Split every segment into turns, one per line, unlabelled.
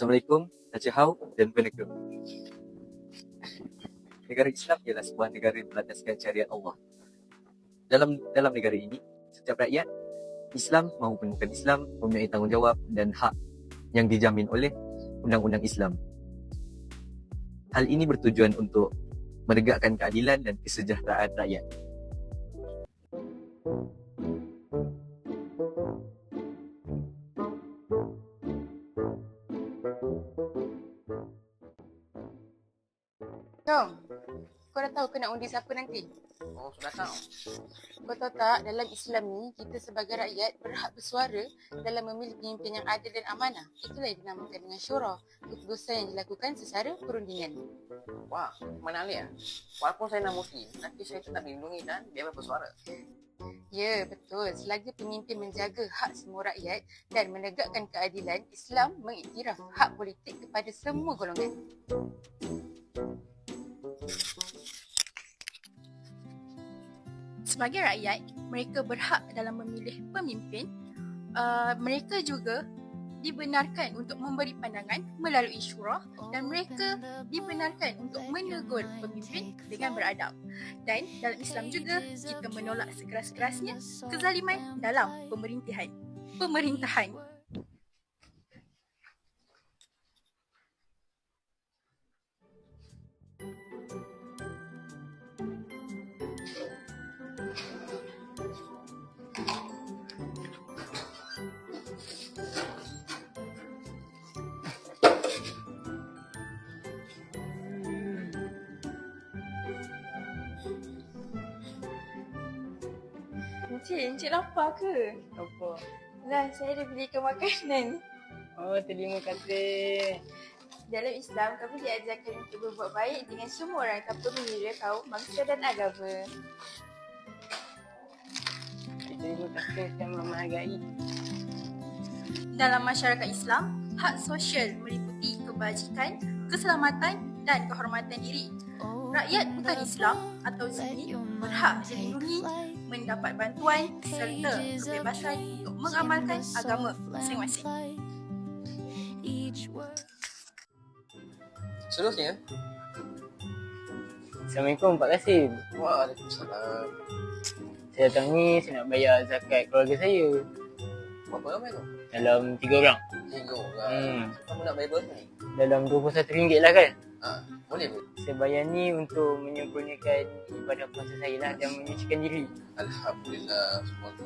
Assalamualaikum, Hau dan Penegak. Negara Islam ialah sebuah negara berlandaskan syariat Allah. Dalam negara ini, setiap rakyat Islam maupun bukan Islam mempunyai tanggungjawab dan hak yang dijamin oleh undang-undang Islam. Hal ini bertujuan untuk menegakkan keadilan dan kesejahteraan rakyat.
Tom, kau dah tahu kau nak undi siapa nanti?
Oh, sudah tahu.
Kau tahu tak, dalam Islam ni, kita sebagai rakyat berhak bersuara dalam memilih pemimpin yang adil dan amanah. Itulah yang dinamakan dengan syura, keputusan yang dilakukan secara perundingan.
Wah, menarik ya. Walaupun saya non-Muslim, tapi saya tetap melindungi dan bebas bersuara.
Ya, betul. Selagi pemimpin menjaga hak semua rakyat dan menegakkan keadilan, Islam mengiktiraf hak politik kepada semua golongan.
Sebagai rakyat, mereka berhak dalam memilih pemimpin. Mereka juga dibenarkan untuk memberi pandangan melalui syura dan mereka dibenarkan untuk menegur pemimpin dengan beradab. Dan dalam Islam juga, kita menolak sekeras-kerasnya kezaliman dalam pemerintahan.
Encik lapar ke?
Apa?
Lah, saya dah belikan makanan.
Oh, terima kasih.
Dalam Islam, kami diajarkan untuk berbuat baik dengan semua orang tanpa mengira kaum, bangsa dan agama.
Terima kasih, saya menghargai.
Dalam masyarakat Islam, hak sosial meliputi kebajikan, keselamatan dan kehormatan diri. Rakyat bukan Islam atau Sunni berhak dilindungi, mendapat bantuan serta kebebasan untuk mengamalkan agama masing-masing.
Seterusnya.
Assalamualaikum Pak Kasim.
Waalaikumsalam.
Saya datang ni saya nak bayar zakat keluarga saya.
Berapa ramai tu?
Dalam 3 orang.
3 orang. Kamu nak bayar berapa ni?
Dalam RM21 lah kan.
Boleh ke?
Saya bayar ni untuk menyempurnakan ibadah puasa saya lah dan menyucikan diri.
Alhamdulillah. Semoga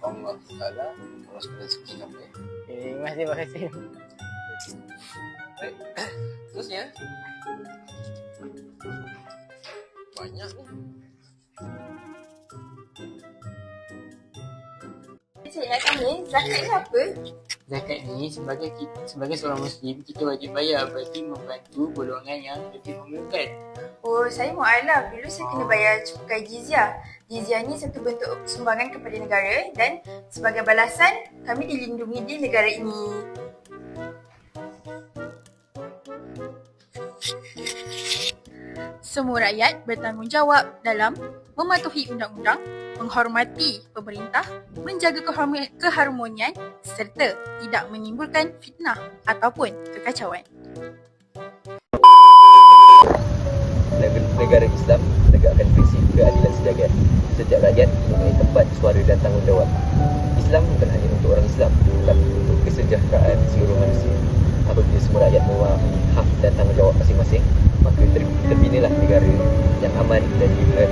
Allah Ta'ala merosakkan rezeki kamu ya.
Terima kasih Pak Kasim.
Baik. Terusnya. Banyak ni.
Encik nak tanya, zakat ni apa?
Zakat ni sebagai seorang Muslim, kita wajib bayar bagi membantu golongan yang lebih memerlukan.
Oh, saya mu'alaf. Dulu saya kena bayar cukai jizyah. Jizyah ni satu bentuk sumbangan kepada negara dan sebagai balasan, kami dilindungi di negara ini.
Semua rakyat bertanggungjawab dalam mematuhi undang-undang, menghormati pemerintah, menjaga keharmonian serta tidak menimbulkan fitnah ataupun kekacauan.
Negara Islam menegakkan prinsip keadilan sejagat. Setiap rakyat mempunyai tempat, suara dan tanggungjawab. Islam bukan hanya untuk orang Islam, tetapi untuk kesejahteraan seluruh manusia. Apabila semua rakyat memahami hak dan tanggungjawab masing-masing, maka terbinalah negara yang aman dan liberal.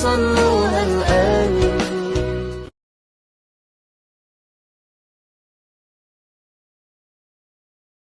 صلوا